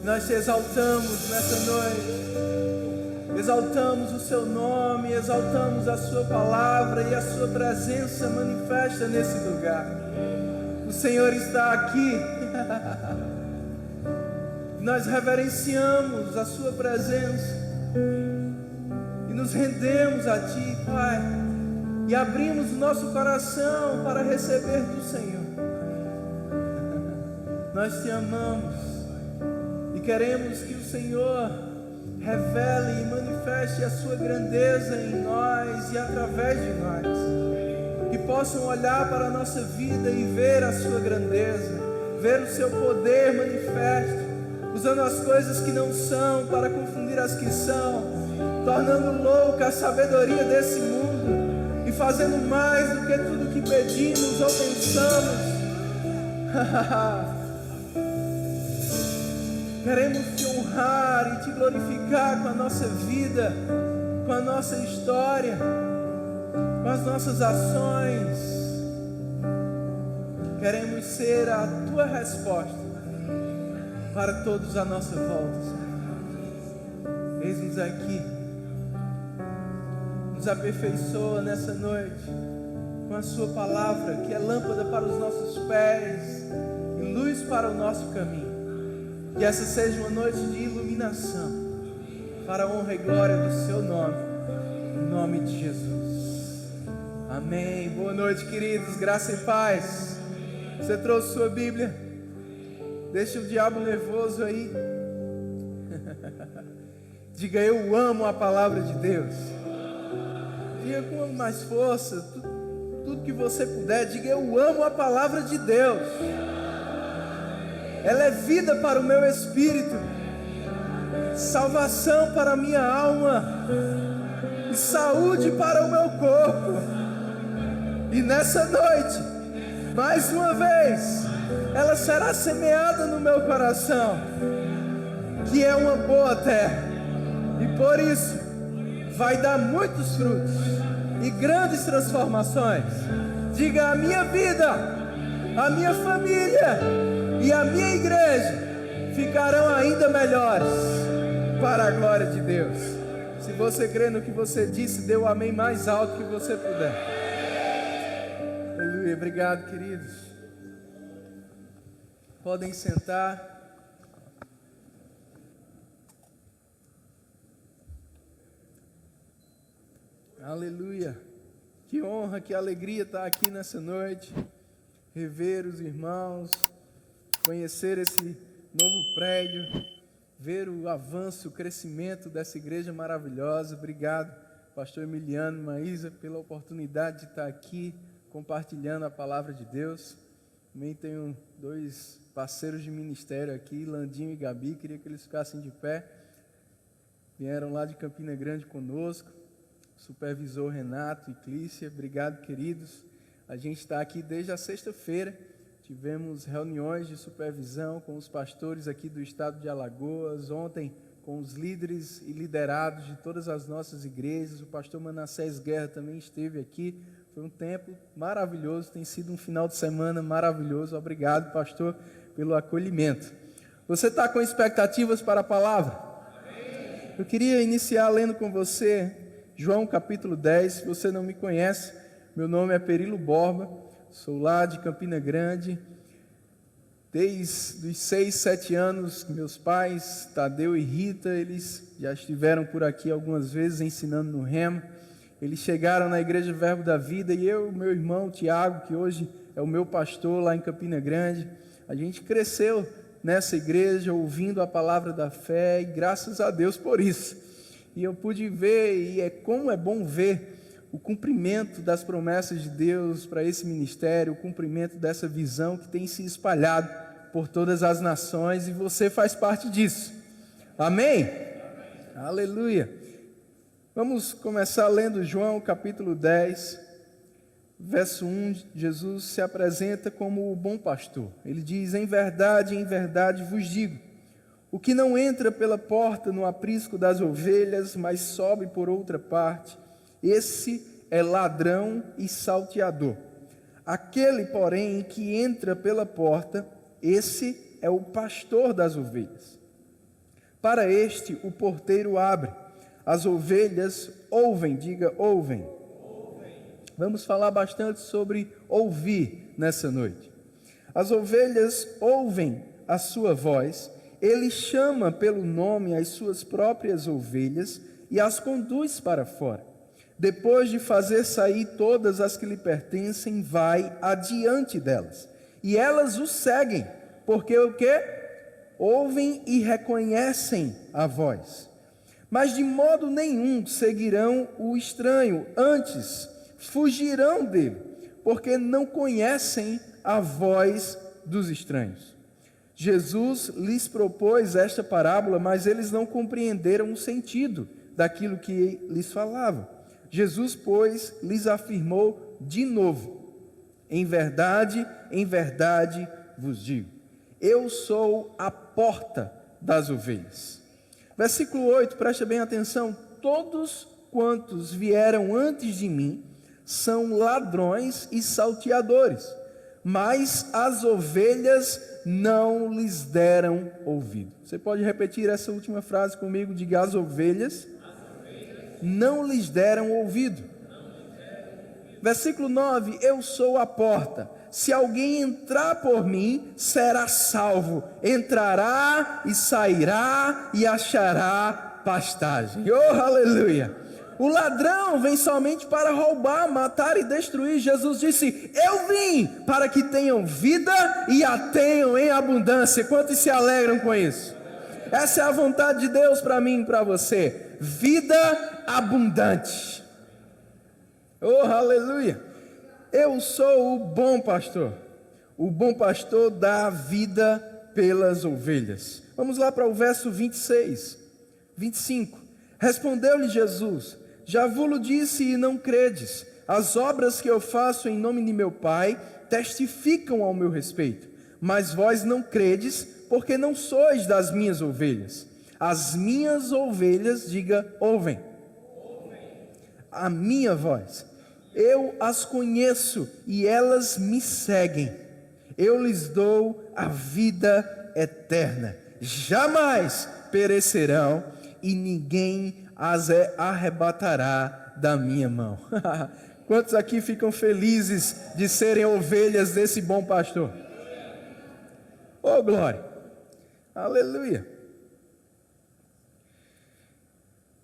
Nós te exaltamos nessa noite, exaltamos o seu nome, exaltamos a sua palavra e a sua presença manifesta nesse lugar. O Senhor está aqui. Nós reverenciamos a sua presença e nos rendemos a ti, Pai, e abrimos o nosso coração para receber do Senhor. Nós te amamos e queremos que o Senhor revele e manifeste a sua grandeza em nós e através de nós, que possam olhar para a nossa vida e ver a sua grandeza, ver o seu poder manifesto, usando as coisas que não são para confundir as que são, tornando louca a sabedoria desse mundo e fazendo mais do que tudo que pedimos ou pensamos. Queremos te honrar e te glorificar com a nossa vida, com a nossa história, com as nossas ações. Queremos ser a tua resposta para todos à nossa volta, Senhor. Eis-nos aqui. Nos aperfeiçoa nessa noite com a sua palavra, que é lâmpada para os nossos pés e luz para o nosso caminho. Que essa seja uma noite de iluminação para a honra e glória do seu nome, em nome de Jesus. Amém. Boa noite, queridos, graça e paz. Você trouxe sua Bíblia? Deixa o diabo nervoso aí. Diga: eu amo a palavra de Deus. Diga com mais força, tudo que você puder. Diga: eu amo a palavra de Deus. Ela é vida para o meu espírito, salvação para a minha alma e saúde para o meu corpo. E nessa noite, mais uma vez, ela será semeada no meu coração, que é uma boa terra, e por isso vai dar muitos frutos e grandes transformações. Diga: a minha vida, a minha família e a minha igreja ficarão ainda melhores para a glória de Deus. Se você crê no que você disse, dê o amém mais alto que você puder. Aleluia. Obrigado, queridos. Podem sentar. Aleluia. Que honra, que alegria estar aqui nessa noite, rever os irmãos, conhecer esse novo prédio, ver o avanço, o crescimento dessa igreja maravilhosa. Obrigado, pastor Emiliano, Maísa, pela oportunidade de estar aqui compartilhando a palavra de Deus. Também tenho dois parceiros de ministério aqui, Landinho e Gabi, queria que eles ficassem de pé. Vieram lá de Campina Grande conosco, supervisor Renato e Clícia. Obrigado, queridos. A gente está aqui desde a sexta-feira. Tivemos reuniões de supervisão com os pastores aqui do estado de Alagoas, ontem com os líderes e liderados de todas as nossas igrejas. O pastor Manassés Guerra também esteve aqui. Foi um tempo maravilhoso, tem sido um final de semana maravilhoso. Obrigado, pastor, pelo acolhimento. Você está com expectativas para a palavra? Eu queria iniciar lendo com você João capítulo 10. Se você não me conhece, meu nome é Perilo Borba. Sou lá de Campina Grande, desde os 6, 7 anos, meus pais, Tadeu e Rita, eles já estiveram por aqui algumas vezes ensinando no Rema. Eles chegaram na Igreja Verbo da Vida e eu, meu irmão Tiago, que hoje é o meu pastor lá em Campina Grande, a gente cresceu nessa igreja ouvindo a palavra da fé e graças a Deus por isso. E eu pude ver, e como é bom ver o cumprimento das promessas de Deus para esse ministério, o cumprimento dessa visão que tem se espalhado por todas as nações, e você faz parte disso. Amém? Aleluia. Vamos começar lendo João capítulo 10, verso 1. Jesus se apresenta como o bom pastor. Ele diz: em verdade vos digo, o que não entra pela porta no aprisco das ovelhas, mas sobe por outra parte, esse é ladrão e salteador. Aquele, porém, que entra pela porta, esse é o pastor das ovelhas. Para este o porteiro abre. As ovelhas ouvem, diga ouvem. Vamos falar bastante sobre ouvir nessa noite. As ovelhas ouvem a sua voz, ele chama pelo nome as suas próprias ovelhas e as conduz para fora. Depois de fazer sair todas as que lhe pertencem, vai adiante delas. E elas o seguem, porque o quê? Ouvem e reconhecem a voz. Mas de modo nenhum seguirão o estranho, antes fugirão dele, porque não conhecem a voz dos estranhos. Jesus lhes propôs esta parábola, mas eles não compreenderam o sentido daquilo que lhes falava. Jesus, pois, lhes afirmou de novo: em verdade vos digo, eu sou a porta das ovelhas. Versículo 8, presta bem atenção: todos quantos vieram antes de mim são ladrões e salteadores, mas as ovelhas não lhes deram ouvido. Você pode repetir essa última frase comigo? Diga: as ovelhas não lhes deram ouvido. Versículo 9: eu sou a porta. Se alguém entrar por mim, será salvo. Entrará e sairá e achará pastagem. Oh, aleluia! O ladrão vem somente para roubar, matar e destruir. Jesus disse: eu vim para que tenham vida e a tenham em abundância. Quantos se alegram com isso? Essa é a vontade de Deus para mim e para você. Vida abundante. Oh, aleluia! Eu sou o bom pastor. O bom pastor dá vida pelas ovelhas. Vamos lá para o verso 26, 25. Respondeu-lhe Jesus: já vos disse e não credes. As obras que eu faço em nome de meu Pai testificam ao meu respeito. Mas vós não credes, porque não sois das minhas ovelhas. As minhas ovelhas, diga, ouvem a minha voz. Eu as conheço e elas me seguem. Eu lhes dou a vida eterna. Jamais perecerão e ninguém as arrebatará da minha mão. Quantos aqui ficam felizes de serem ovelhas desse bom pastor? Oh, glória! Aleluia!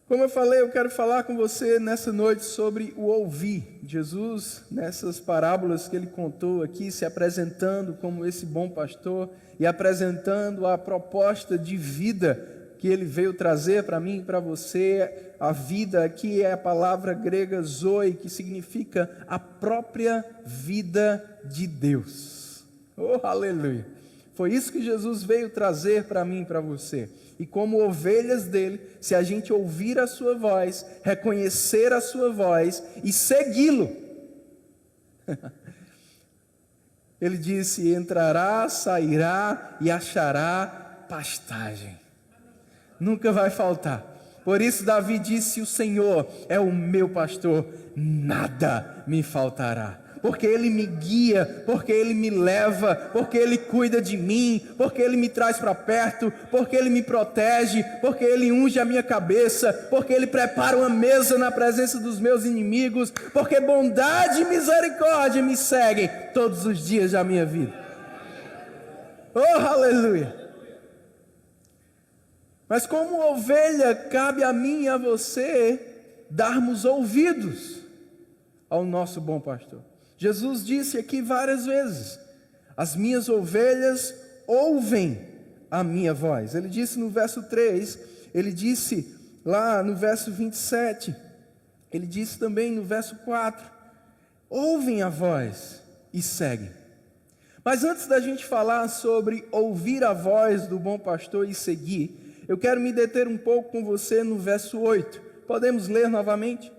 Como eu falei, eu quero falar com você nessa noite sobre o ouvir. Jesus, nessas parábolas que ele contou aqui, se apresentando como esse bom pastor e apresentando a proposta de vida que ele veio trazer para mim e para você. A vida aqui é a palavra grega zoe, que significa a própria vida de Deus. Oh, aleluia! Foi isso que Jesus veio trazer para mim e para você. E como ovelhas dele, se a gente ouvir a sua voz, reconhecer a sua voz e segui-lo, ele disse: entrará, sairá e achará pastagem. Nunca vai faltar. Por isso Davi disse: o Senhor é o meu pastor, nada me faltará. Porque Ele me guia, porque Ele me leva, porque Ele cuida de mim, porque Ele me traz para perto, porque Ele me protege, porque Ele unge a minha cabeça, porque Ele prepara uma mesa na presença dos meus inimigos, porque bondade e misericórdia me seguem todos os dias da minha vida. Oh, aleluia! Mas como ovelha, cabe a mim e a você darmos ouvidos ao nosso bom pastor. Jesus disse aqui várias vezes: as minhas ovelhas ouvem a minha voz. Ele disse no verso 3, ele disse lá no verso 27, ele disse também no verso 4, ouvem a voz e seguem. Mas antes da gente falar sobre ouvir a voz do bom pastor e seguir, eu quero me deter um pouco com você no verso 8. Podemos ler novamente?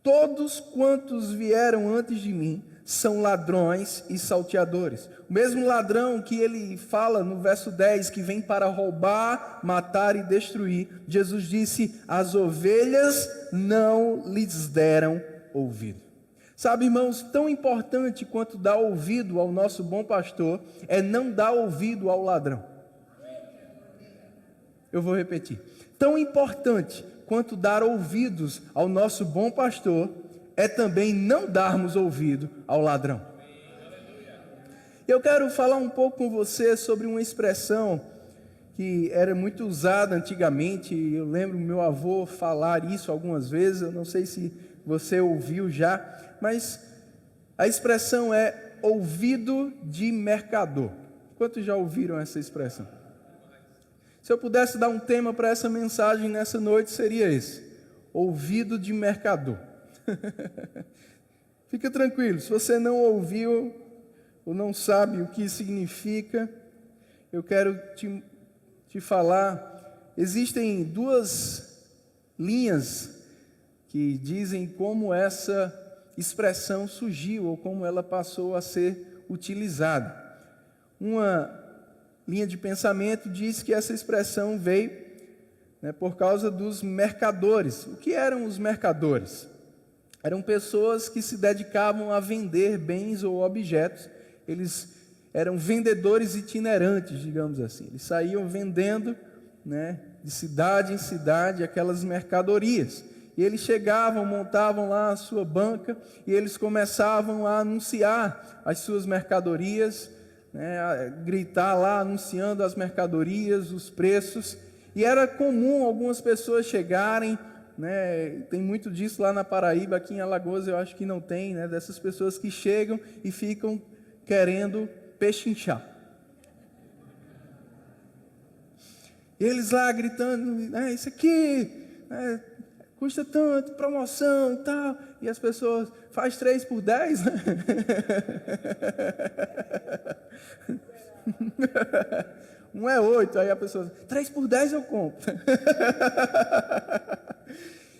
Todos quantos vieram antes de mim são ladrões e salteadores. O mesmo ladrão que ele fala no verso 10, que vem para roubar, matar e destruir, Jesus disse: as ovelhas não lhes deram ouvido. Sabe, irmãos, tão importante quanto dar ouvido ao nosso bom pastor é não dar ouvido ao ladrão. Eu vou repetir. Tão importante quanto dar ouvidos ao nosso bom pastor é também não darmos ouvido ao ladrão. Eu quero falar um pouco com você sobre uma expressão que era muito usada antigamente. Eu lembro meu avô falar isso algumas vezes, eu não sei se você ouviu já, mas a expressão é ouvido de mercador. Quantos já ouviram essa expressão? Se eu pudesse dar um tema para essa mensagem nessa noite, seria esse: ouvido de mercador. Fica tranquilo, se você não ouviu ou não sabe o que significa, eu quero te falar. Existem duas linhas que dizem como essa expressão surgiu ou como ela passou a ser utilizada. Uma linha de pensamento diz que essa expressão veio, por causa dos mercadores. O que eram os mercadores? Eram pessoas que se dedicavam a vender bens ou objetos. Eles eram vendedores itinerantes, digamos assim. Eles saíam vendendo, de cidade em cidade, aquelas mercadorias. E eles chegavam, montavam lá a sua banca e eles começavam a anunciar as suas mercadorias, a gritar lá, anunciando as mercadorias, os preços. E era comum algumas pessoas chegarem, tem muito disso lá na Paraíba, aqui em Alagoas eu acho que não tem, dessas pessoas que chegam e ficam querendo pechinchar. E eles lá gritando, isso aqui custa tanto, promoção e tal. E as pessoas, faz 3 por 10, né? Um é 8, aí a pessoa, 3 por 10 eu compro.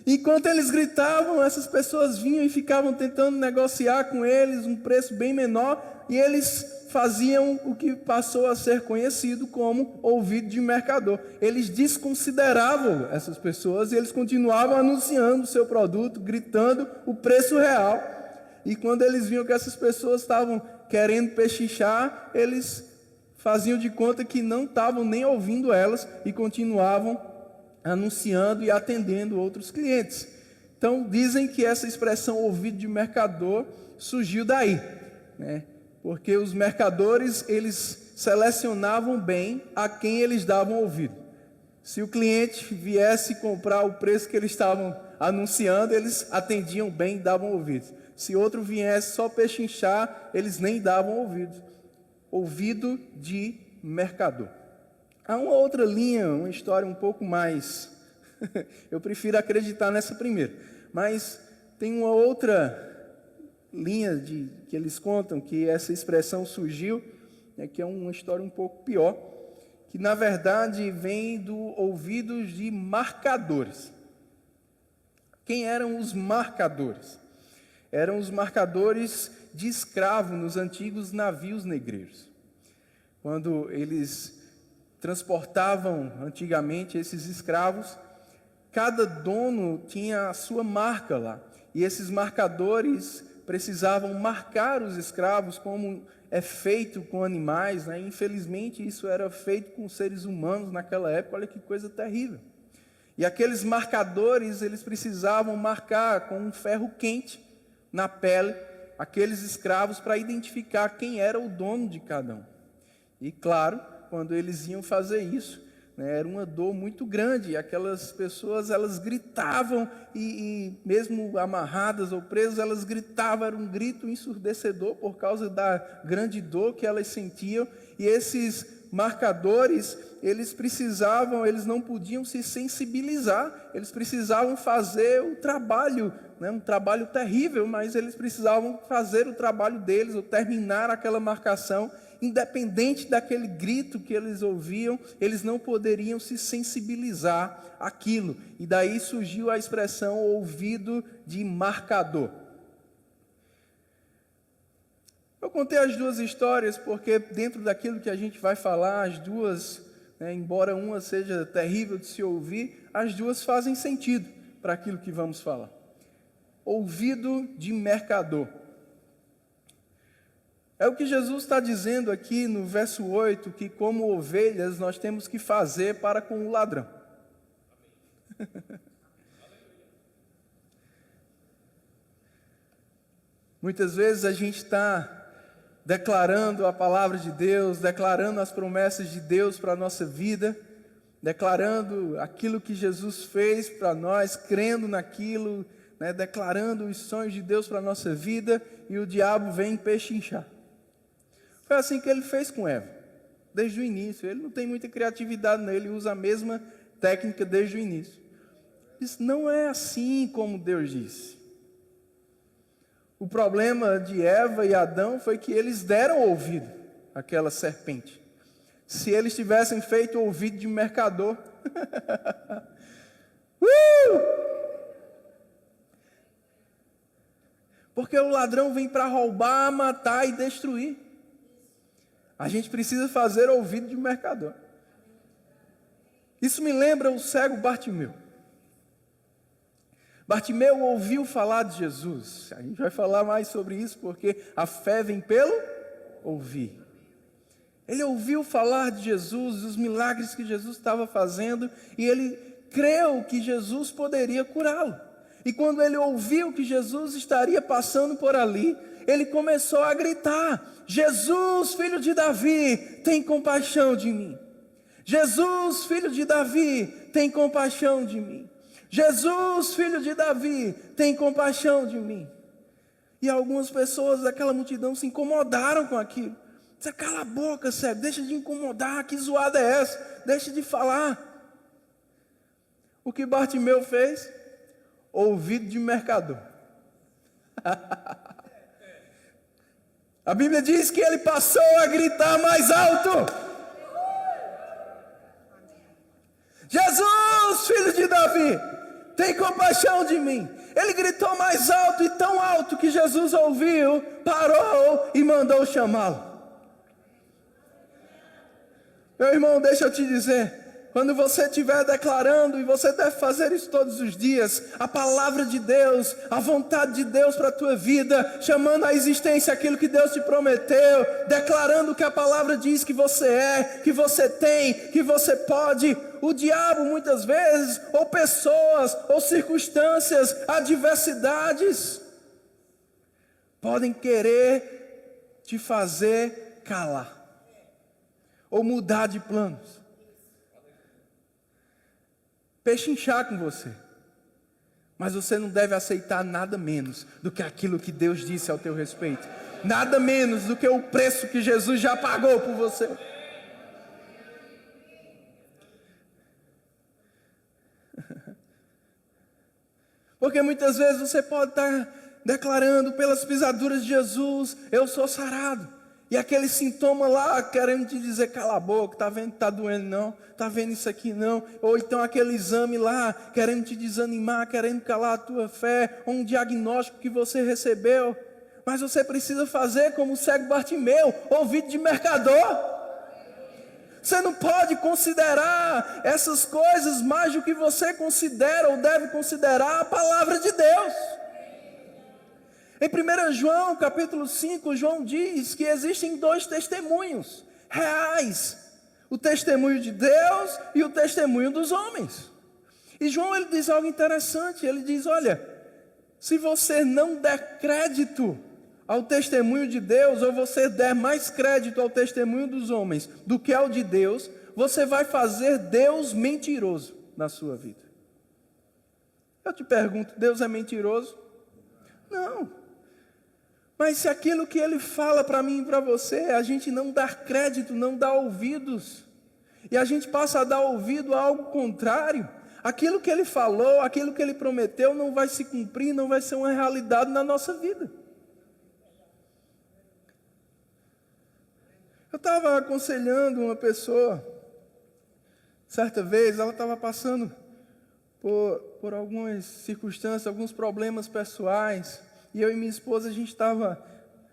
Enquanto eles gritavam, essas pessoas vinham e ficavam tentando negociar com eles um preço bem menor, e eles faziam o que passou a ser conhecido como ouvido de mercador. Eles desconsideravam essas pessoas e eles continuavam anunciando o seu produto, gritando o preço real. E quando eles viam que essas pessoas estavam querendo pechinchar, eles faziam de conta que não estavam nem ouvindo elas e continuavam anunciando e atendendo outros clientes. Então, dizem que essa expressão ouvido de mercador surgiu daí, porque os mercadores, eles selecionavam bem a quem eles davam ouvido. Se o cliente viesse comprar o preço que eles estavam anunciando, eles atendiam bem e davam ouvidos. Se outro viesse só pechinchar, eles nem davam ouvidos. Ouvido de mercador. Há uma outra linha, uma história um pouco mais... eu prefiro acreditar nessa primeira. Mas tem uma outra linha que eles contam que essa expressão surgiu, que é uma história um pouco pior, que na verdade vem do ouvidos de marcadores. Quem eram os marcadores? Eram os marcadores de escravo nos antigos navios negreiros. Quando eles transportavam antigamente esses escravos, cada dono tinha a sua marca lá. E esses marcadores precisavam marcar os escravos como é feito com animais. Infelizmente, isso era feito com seres humanos naquela época. Olha que coisa terrível. E aqueles marcadores, eles precisavam marcar com um ferro quente na pele aqueles escravos para identificar quem era o dono de cada um. E claro, quando eles iam fazer isso, era uma dor muito grande. Aquelas pessoas, elas gritavam e mesmo amarradas ou presas, elas gritavam, era um grito ensurdecedor por causa da grande dor que elas sentiam. E esses marcadores, eles não podiam se sensibilizar, eles precisavam fazer o trabalho, um trabalho terrível, mas eles precisavam fazer o trabalho deles, ou terminar aquela marcação. Independente daquele grito que eles ouviam, eles não poderiam se sensibilizar àquilo. E daí surgiu a expressão ouvido de marcador. Eu contei as duas histórias porque dentro daquilo que a gente vai falar, as duas, embora uma seja terrível de se ouvir, as duas fazem sentido para aquilo que vamos falar. Ouvido de mercador. É o que Jesus está dizendo aqui no verso 8, que como ovelhas nós temos que fazer para com o ladrão. Muitas vezes a gente está declarando a palavra de Deus, declarando as promessas de Deus para a nossa vida, declarando aquilo que Jesus fez para nós, crendo naquilo, né, declarando os sonhos de Deus para a nossa vida, e o diabo vem pechinchar. Foi assim que ele fez com Eva, desde o início. Ele não tem muita criatividade nele, ele usa a mesma técnica desde o início. Isso não é assim como Deus disse. O problema de Eva e Adão foi que eles deram ouvido àquela serpente. Se eles tivessem feito ouvido de mercador. Porque o ladrão vem para roubar, matar e destruir. A gente precisa fazer ouvido de mercador. Isso me lembra o cego Bartimeu. Bartimeu ouviu falar de Jesus. A gente vai falar mais sobre isso, porque a fé vem pelo ouvir. Ele ouviu falar de Jesus, dos milagres que Jesus estava fazendo, e ele creu que Jesus poderia curá-lo. E quando ele ouviu que Jesus estaria passando por ali, ele começou a gritar: Jesus, filho de Davi, tem compaixão de mim. Jesus, filho de Davi, tem compaixão de mim. Jesus, filho de Davi, tem compaixão de mim. E algumas pessoas daquela multidão se incomodaram com aquilo. Você cala a boca, cego, deixa de incomodar, que zoada é essa? Deixa de falar. O que Bartimeu fez? Ouvido de mercador. A Bíblia diz que ele passou a gritar mais alto: Jesus, filho de Davi, tem compaixão de mim. Ele gritou mais alto, e tão alto que Jesus ouviu, parou e mandou chamá-lo. Meu irmão, deixa eu te dizer, quando você estiver declarando, e você deve fazer isso todos os dias, a palavra de Deus, a vontade de Deus para a tua vida, chamando à existência aquilo que Deus te prometeu, declarando que a palavra diz que você é, que você tem, que você pode. O diabo muitas vezes, ou pessoas, ou circunstâncias, adversidades, podem querer te fazer calar, ou mudar de planos, pechinchar com você. Mas você não deve aceitar nada menos do que aquilo que Deus disse ao teu respeito, nada menos do que o preço que Jesus já pagou por você. Porque muitas vezes você pode estar declarando: pelas pisaduras de Jesus eu sou sarado. E aquele sintoma lá querendo te dizer: cala a boca, tá vendo que tá doendo não? Tá vendo isso aqui não? Ou então aquele exame lá querendo te desanimar, querendo calar a tua fé, ou um diagnóstico que você recebeu. Mas você precisa fazer como o cego Bartimeu, ouvido de mercador. Você não pode considerar essas coisas mais do que você considera ou deve considerar a palavra de Deus. Em 1 João, capítulo 5, João diz que existem dois testemunhos reais: o testemunho de Deus e o testemunho dos homens. E João, ele diz algo interessante. Ele diz: olha, se você não der crédito ao testemunho de Deus, ou você der mais crédito ao testemunho dos homens do que ao de Deus, você vai fazer Deus mentiroso na sua vida. Eu te pergunto: Deus é mentiroso? Não. Mas se aquilo que Ele fala para mim e para você, a gente não dá crédito, não dá ouvidos, e a gente passa a dar ouvido a algo contrário, aquilo que Ele falou, aquilo que Ele prometeu não vai se cumprir, não vai ser uma realidade na nossa vida. Eu estava aconselhando uma pessoa, certa vez, ela estava passando por algumas circunstâncias, alguns problemas pessoais, e eu e minha esposa, a gente estava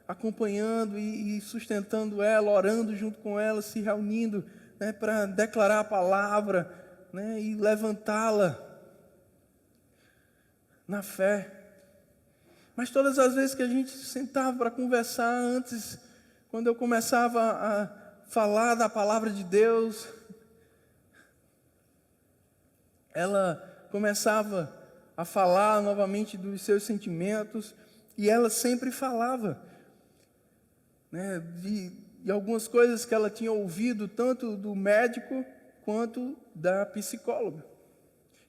acompanhando e sustentando ela, orando junto com ela, se reunindo, né, para declarar a palavra, né, e levantá-la na fé. Mas todas as vezes que a gente sentava para conversar antes quando eu começava a falar da palavra de Deus, ela começava a falar novamente dos seus sentimentos, e ela sempre falava, né, de algumas coisas que ela tinha ouvido, tanto do médico quanto da psicóloga.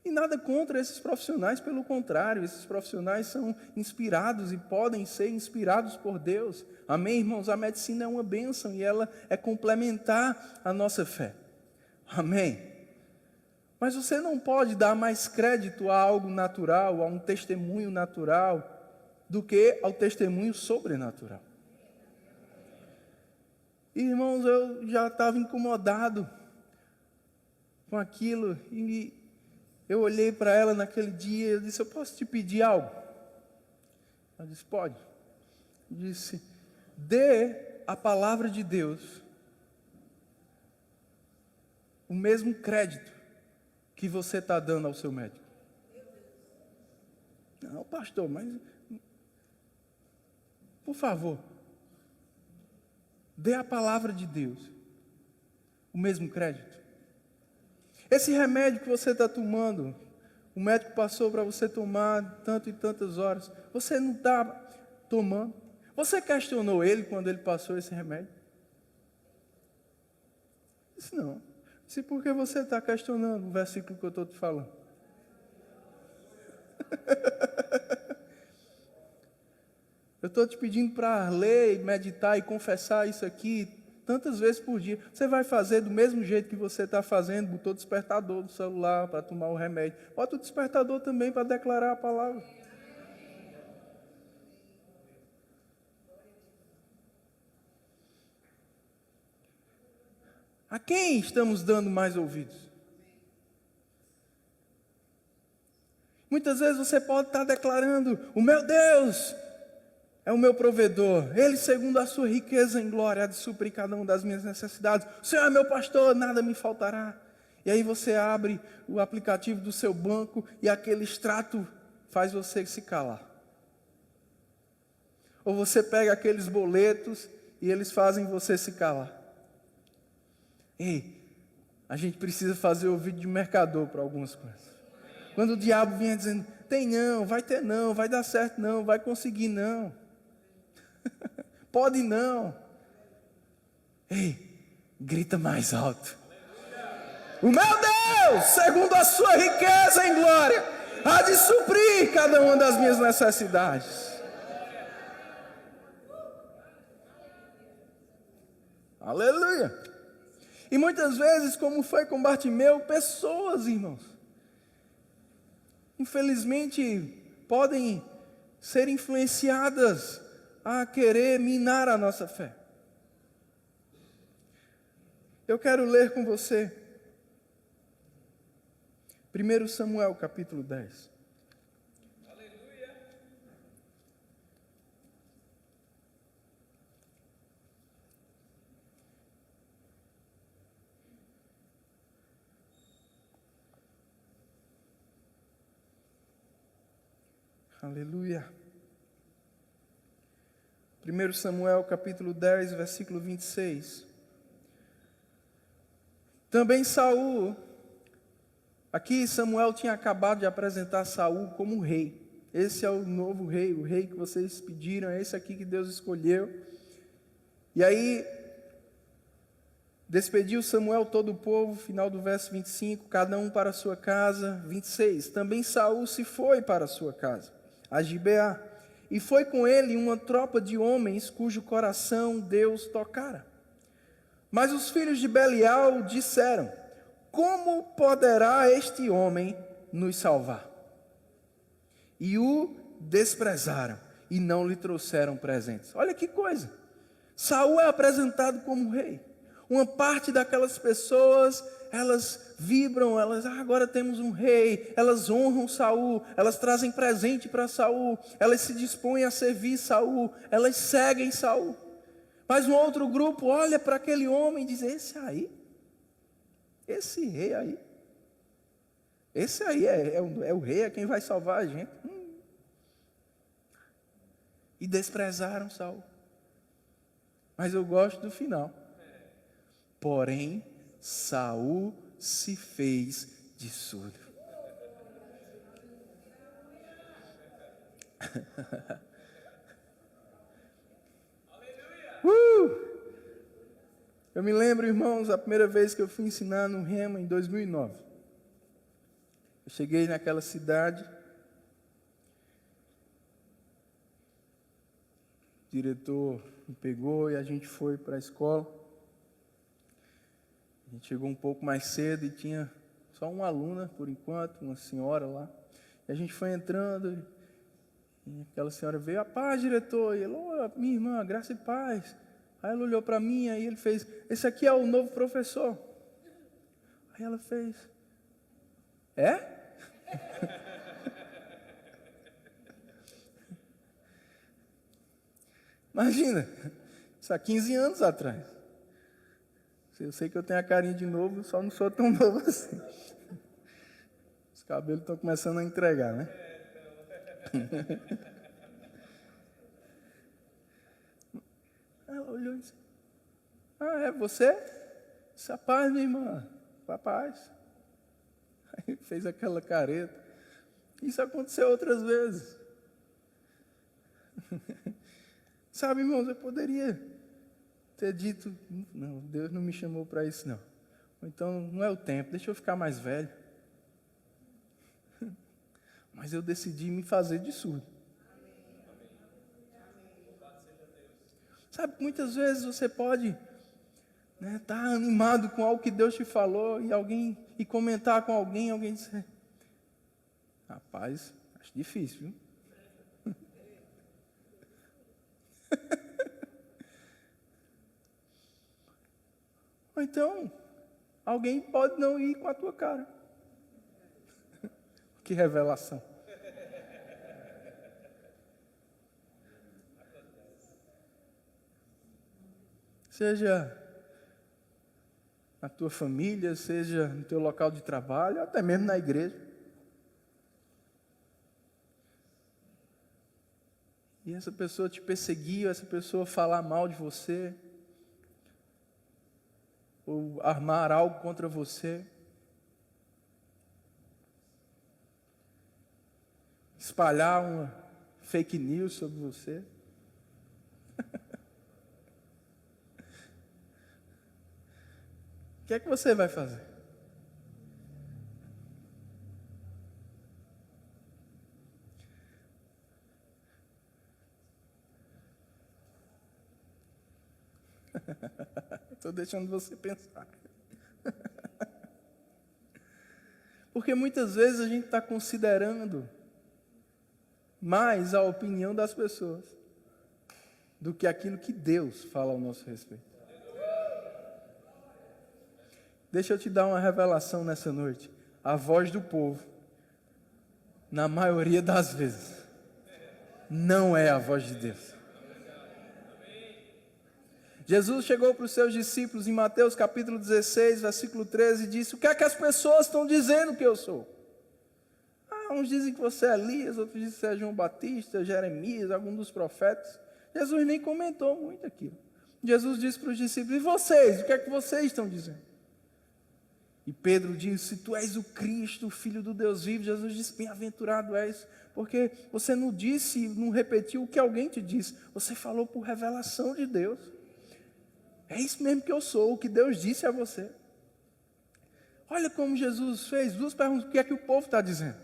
E nada contra esses profissionais, pelo contrário, esses profissionais são inspirados e podem ser inspirados por Deus. Amém, irmãos? A medicina é uma bênção e ela é complementar a nossa fé. Amém? Mas você não pode dar mais crédito a algo natural, a um testemunho natural, do que ao testemunho sobrenatural. Irmãos, eu já estava incomodado com aquilo e eu olhei para ela naquele dia e eu disse: eu posso te pedir algo? Ela disse: pode. Eu disse: dê a palavra de Deus o mesmo crédito que você está dando ao seu médico. Não, pastor, mas por favor, dê a palavra de Deus o mesmo crédito. Esse remédio que você está tomando, o médico passou para você tomar tanto e tantas horas, você não está tomando. Você questionou ele quando ele passou esse remédio? Disse: não. Disse: por que você está questionando o versículo que eu estou te falando? Eu estou te pedindo para ler, meditar e confessar isso aqui tantas vezes por dia. Você vai fazer do mesmo jeito que você está fazendo, botou o despertador do celular para tomar o remédio. Bota o despertador também para declarar a palavra. A quem estamos dando mais ouvidos? Muitas vezes você pode estar declarando: o meu Deus é o meu provedor, Ele, segundo a sua riqueza em glória, há de suprir cada uma das minhas necessidades. O Senhor é meu pastor, nada me faltará. E aí você abre o aplicativo do seu banco e aquele extrato faz você se calar. Ou você pega aqueles boletos e eles fazem você se calar. Ei, a gente precisa fazer o vídeo de mercador para algumas coisas. Quando o diabo vinha dizendo: tem não, vai ter não, vai dar certo não, vai conseguir não. Pode não. Ei, grita mais alto: o meu Deus, segundo a sua riqueza em glória, há de suprir cada uma das minhas necessidades. Aleluia. E muitas vezes, como foi com Bartimeu, pessoas, irmãos, infelizmente, podem ser influenciadas a querer minar a nossa fé. Eu quero ler com você 1 Samuel capítulo 10. Aleluia. Aleluia. 1 Samuel capítulo 10, versículo 26. Também Saul, aqui Samuel tinha acabado de apresentar Saul como rei. Esse é o novo rei, o rei que vocês pediram, é esse aqui que Deus escolheu. E aí, despediu Samuel todo o povo, final do verso 25, cada um para a sua casa. 26, também Saul se foi para a sua casa, a Gibeá. E foi com ele uma tropa de homens cujo coração Deus tocara. Mas os filhos de Belial disseram: como poderá este homem nos salvar? E o desprezaram e não lhe trouxeram presentes. Olha que coisa. Saul é apresentado como rei. Uma parte daquelas pessoas, elas vibram, agora temos um rei, elas honram Saul, elas trazem presente para Saul, elas se dispõem a servir Saul, elas seguem Saul. Mas um outro grupo olha para aquele homem e diz: esse rei aí, esse aí é o rei, é quem vai salvar a gente. E desprezaram Saul. Mas eu gosto do final. Porém, Saul se fez de surdo. Eu me lembro, irmãos, a primeira vez que eu fui ensinar no Rema, em 2009. Eu cheguei naquela cidade, o diretor me pegou e a gente foi para a escola. A gente chegou um pouco mais cedo e tinha só uma aluna, por enquanto, uma senhora lá. E a gente foi entrando e aquela senhora veio, a paz, diretor. E ele, minha irmã, graça e paz. Aí ela olhou para mim, aí ele fez, esse aqui é o novo professor. Aí ela fez, é? Imagina, isso há 15 anos atrás. Eu sei que eu tenho a carinha de novo, só não sou tão novo assim. Os cabelos estão começando a entregar, né? Ela olhou e disse, é você? Disse, paz, minha irmã, paz. Aí fez aquela careta. Isso aconteceu outras vezes. Sabe, irmãos, eu poderia ter dito, não, Deus não me chamou para isso, não. Ou então, não é o tempo, deixa eu ficar mais velho. Mas eu decidi me fazer de surdo. Sabe, muitas vezes você pode estar animado com algo que Deus te falou e comentar com alguém dizer, rapaz, acho difícil, viu? Ou então, alguém pode não ir com a tua cara. Que revelação. Seja na tua família, seja no teu local de trabalho, até mesmo na igreja. E essa pessoa te perseguiu, essa pessoa falar mal de você, ou armar algo contra você, espalhar uma fake news sobre você. O que é que você vai fazer? Estou deixando você pensar. Porque muitas vezes a gente está considerando mais a opinião das pessoas do que aquilo que Deus fala ao nosso respeito. Deixa eu te dar uma revelação nessa noite. A voz do povo, na maioria das vezes, não é a voz de Deus. Jesus chegou para os seus discípulos em Mateus capítulo 16, versículo 13, e disse, o que é que as pessoas estão dizendo que eu sou? Uns dizem que você é Elias, outros dizem que você é João Batista, Jeremias, algum dos profetas. Jesus nem comentou muito aquilo. Jesus disse para os discípulos, e vocês? O que é que vocês estão dizendo? E Pedro disse, se tu és o Cristo, o Filho do Deus vivo, Jesus disse, bem-aventurado és, porque você não disse, não repetiu o que alguém te disse, você falou por revelação de Deus. É isso mesmo que eu sou, o que Deus disse a você. Olha como Jesus fez, duas perguntas, o que é que o povo está dizendo?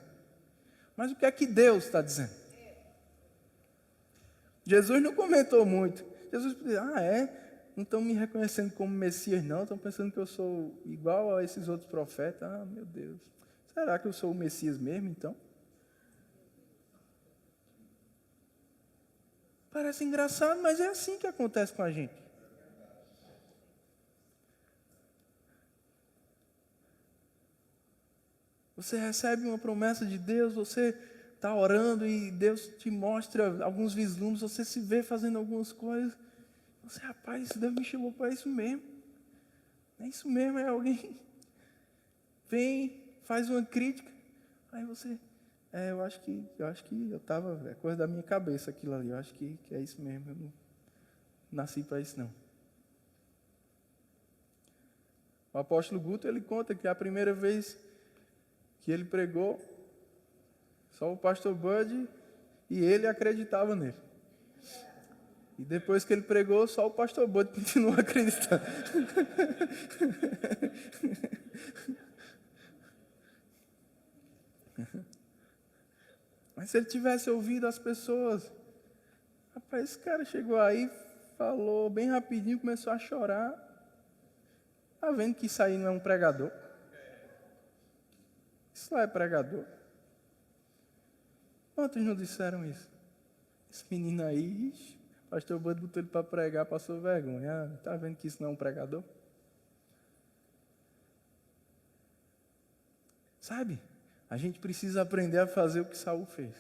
Mas o que é que Deus está dizendo? Jesus não comentou muito. Jesus disse, não estão me reconhecendo como Messias não, estão pensando que eu sou igual a esses outros profetas. Meu Deus, será que eu sou o Messias mesmo então? Parece engraçado, mas é assim que acontece com a gente. Você recebe uma promessa de Deus, você está orando e Deus te mostra alguns vislumbres, você se vê fazendo algumas coisas. Você, rapaz, Deus me chamou para isso mesmo. É isso mesmo, é alguém vem, faz uma crítica, aí você, eu acho que eu estava, é coisa da minha cabeça aquilo ali, eu acho que é isso mesmo, eu não nasci para isso não. O apóstolo Guto, ele conta que a primeira vez que ele pregou, só o pastor Bud e ele acreditavam nele. E depois que ele pregou, só o pastor Bud continuou acreditando. Mas se ele tivesse ouvido as pessoas, rapaz, esse cara chegou aí, falou bem rapidinho, começou a chorar. Tá vendo que isso aí não é um pregador? Isso lá é pregador. Quantos não disseram isso? Esse menino aí, ixi, o pastor Bud botou ele para pregar, passou vergonha. Tá vendo que isso não é um pregador? Sabe? A gente precisa aprender a fazer o que Saul fez.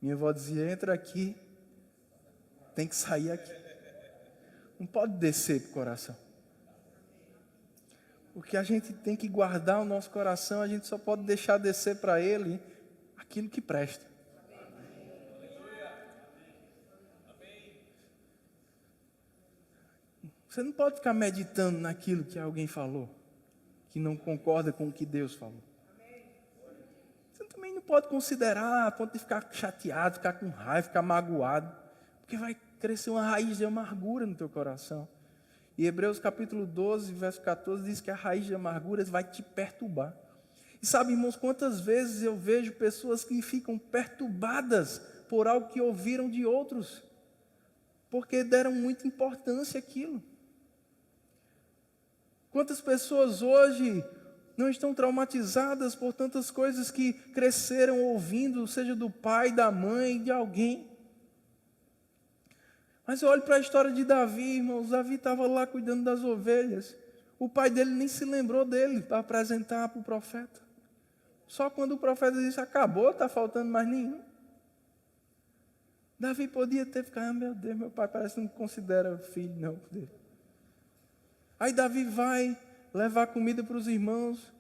Minha avó dizia, entra aqui, tem que sair aqui. Não pode descer para o coração. Porque a gente tem que guardar o nosso coração, a gente só pode deixar descer para ele aquilo que presta. Você não pode ficar meditando naquilo que alguém falou, que não concorda com o que Deus falou. Você também não pode considerar a ponto de ficar chateado, ficar com raiva, ficar magoado, porque vai crescer uma raiz de amargura no teu coração. E Hebreus capítulo 12, verso 14, diz que a raiz de amargura vai te perturbar. E sabe, irmãos, quantas vezes eu vejo pessoas que ficam perturbadas por algo que ouviram de outros, porque deram muita importância àquilo. Quantas pessoas hoje não estão traumatizadas por tantas coisas que cresceram ouvindo, seja do pai, da mãe, de alguém. Mas eu olho para a história de Davi, irmãos. Davi estava lá cuidando das ovelhas. O pai dele nem se lembrou dele para apresentar para o profeta. Só quando o profeta disse, acabou, está faltando mais nenhum. Davi podia ter ficado, meu Deus, meu pai parece que não considera filho não dele. Aí Davi vai levar comida para os irmãos.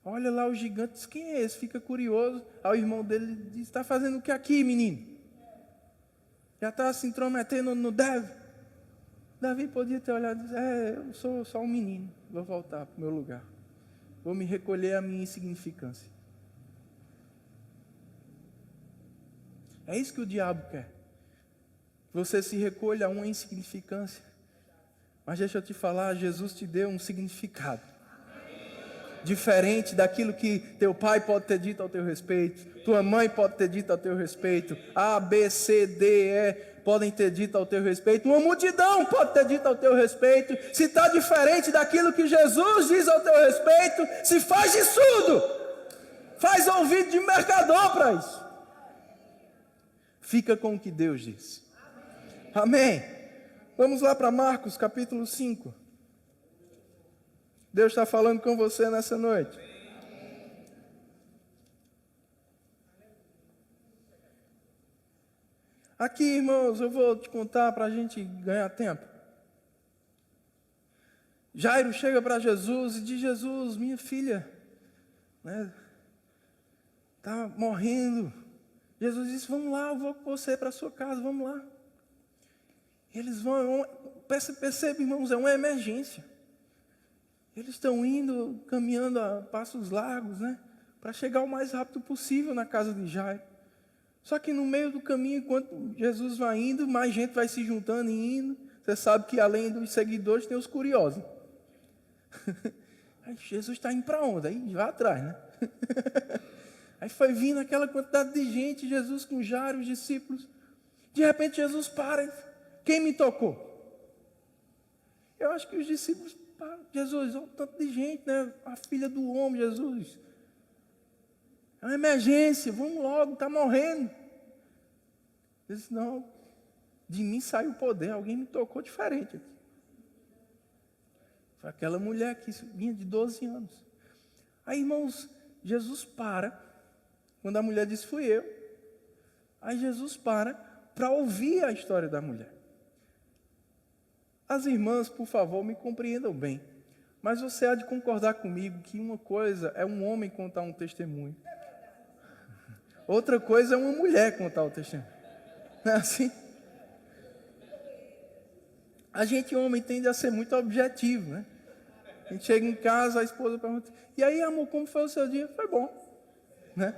Olha lá o gigante, diz, quem é esse? Fica curioso. Aí o irmão dele diz, está fazendo o que aqui, menino? Já está se intrometendo no deve? Davi podia ter olhado e dizer, eu sou só um menino, vou voltar para o meu lugar. Vou me recolher à minha insignificância. É isso que o diabo quer. Você se recolha a uma insignificância. Mas deixa eu te falar, Jesus te deu um significado. Diferente daquilo que teu pai pode ter dito ao teu respeito, tua mãe pode ter dito ao teu respeito, A, B, C, D, E podem ter dito ao teu respeito, uma multidão pode ter dito ao teu respeito. Se está diferente daquilo que Jesus diz ao teu respeito, se faz de surdo, faz ouvido de mercador para isso. Fica com o que Deus diz. Amém. Vamos lá para Marcos capítulo 5. Deus está falando com você nessa noite. Aqui, irmãos, eu vou te contar para a gente ganhar tempo. Jairo chega para Jesus e diz, Jesus, minha filha está morrendo. Jesus disse, vamos lá, eu vou com você para a sua casa, vamos lá. Eles vão, percebe, irmãos, é uma emergência. Eles estão indo, caminhando a passos largos, para chegar o mais rápido possível na casa de Jairo. Só que no meio do caminho, enquanto Jesus vai indo, mais gente vai se juntando e indo. Você sabe que além dos seguidores tem os curiosos. Aí Jesus está indo para onde? Aí vai atrás, Aí foi vindo aquela quantidade de gente, Jesus com Jairo, os discípulos. De repente Jesus para. Quem me tocou? Eu acho que os discípulos param. Jesus, olha o tanto de gente, A filha do homem, Jesus. É uma emergência, vamos logo, está morrendo. Ele disse, não, de mim saiu o poder, alguém me tocou diferente aqui. Foi aquela mulher que vinha de 12 anos. Aí, irmãos, Jesus para. Quando a mulher disse, fui eu. Aí Jesus para ouvir a história da mulher. As irmãs, por favor, me compreendam bem. Mas você há de concordar comigo que uma coisa é um homem contar um testemunho. Outra coisa é uma mulher contar o testemunho. Não é assim? A gente, homem, tende a ser muito objetivo, né? A gente chega em casa, a esposa pergunta: e aí, amor, como foi o seu dia? Foi bom, né?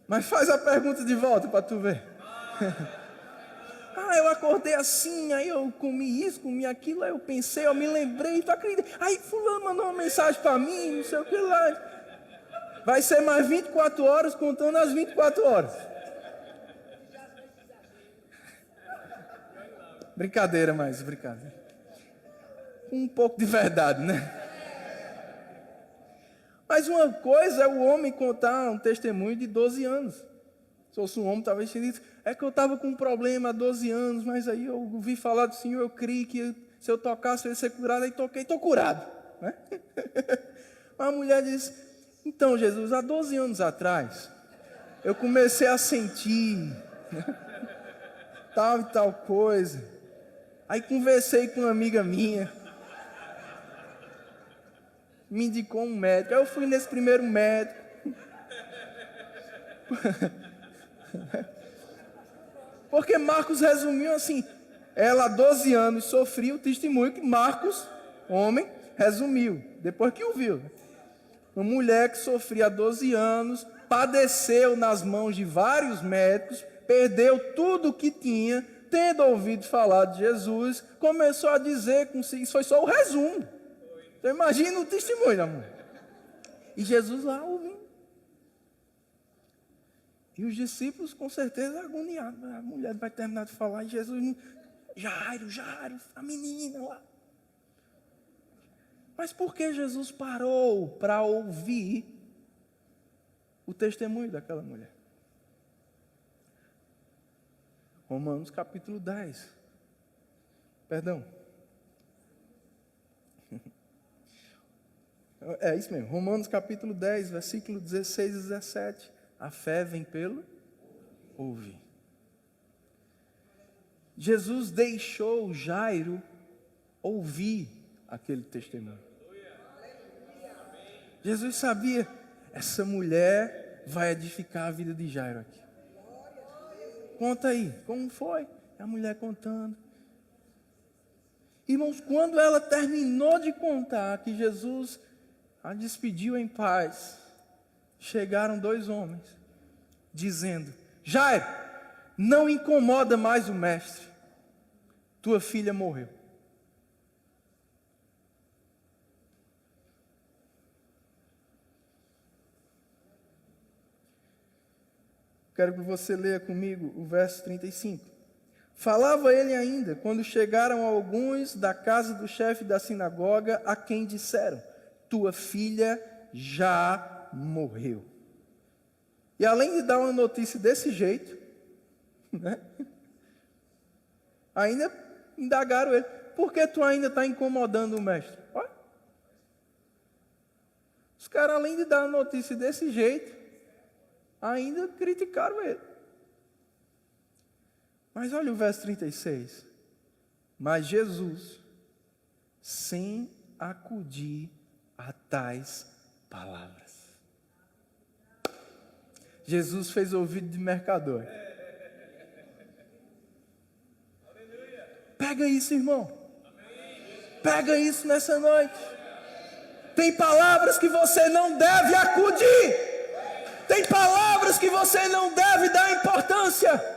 Mas faz a pergunta de volta para tu ver. Eu acordei assim, aí eu comi isso, comi aquilo, aí eu pensei, eu me lembrei, tu acredita? Aí fulano mandou uma mensagem para mim, não sei o que lá. Vai ser mais 24 horas contando as 24 horas. Brincadeira, mas brincadeira. Um pouco de verdade, né? Mas uma coisa é o homem contar um testemunho de 12 anos. Se fosse um homem, talvez tinha dito: é que eu estava com um problema há 12 anos, mas aí eu ouvi falar do Senhor, eu criei que se eu tocasse eu ia ser curado, aí toquei, estou curado. Né? Mas a mulher disse: então, Jesus, há 12 anos atrás, eu comecei a sentir tal e tal coisa. Aí conversei com uma amiga minha, me indicou um médico. Aí eu fui nesse primeiro médico. Porque Marcos resumiu assim: ela há 12 anos sofria o testemunho que Marcos, homem, resumiu, depois que o viu. Uma mulher que sofria há 12 anos, padeceu nas mãos de vários médicos, perdeu tudo o que tinha, tendo ouvido falar de Jesus, começou a dizer consigo. Isso foi só o resumo. Então imagina o testemunho, amor. E Jesus lá ouvindo. E os discípulos com certeza agoniados. A mulher vai terminar de falar e Jesus: Jairo, a menina lá. Mas por que Jesus parou para ouvir o testemunho daquela mulher? Romanos capítulo 10. Perdão. É isso mesmo. Romanos capítulo 10, versículo 16 e 17. A fé vem pelo ouvir. Jesus deixou Jairo ouvir aquele testemunho. Jesus sabia: essa mulher vai edificar a vida de Jairo aqui. Conta aí, como foi? A mulher contando. Irmãos, quando ela terminou de contar que Jesus a despediu em paz, chegaram 2 homens, dizendo: Jairo, não incomoda mais o mestre, tua filha morreu. Quero que você leia comigo o verso 35. Falava ele ainda, quando chegaram alguns da casa do chefe da sinagoga, a quem disseram: tua filha já morreu. E além de dar uma notícia desse jeito, né, ainda indagaram ele: por que tu ainda está incomodando o mestre? Olha. Os caras, além de dar uma notícia desse jeito, ainda criticaram ele. Mas olha o verso 36. Mas Jesus, sem acudir a tais palavras. Jesus fez ouvido de mercador. Pega isso, irmão. Pega isso nessa noite. Tem palavras que você não deve acudir. Tem palavras que você não deve dar importância.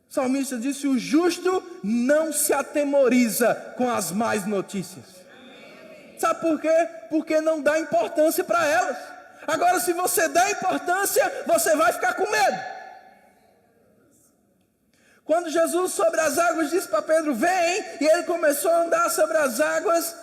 O salmista disse: o justo não se atemoriza com as más notícias. Sabe por quê? Porque não dá importância para elas. Agora, se você der importância, você vai ficar com medo. Quando Jesus sobre as águas disse para Pedro: vem, e ele começou a andar sobre as águas,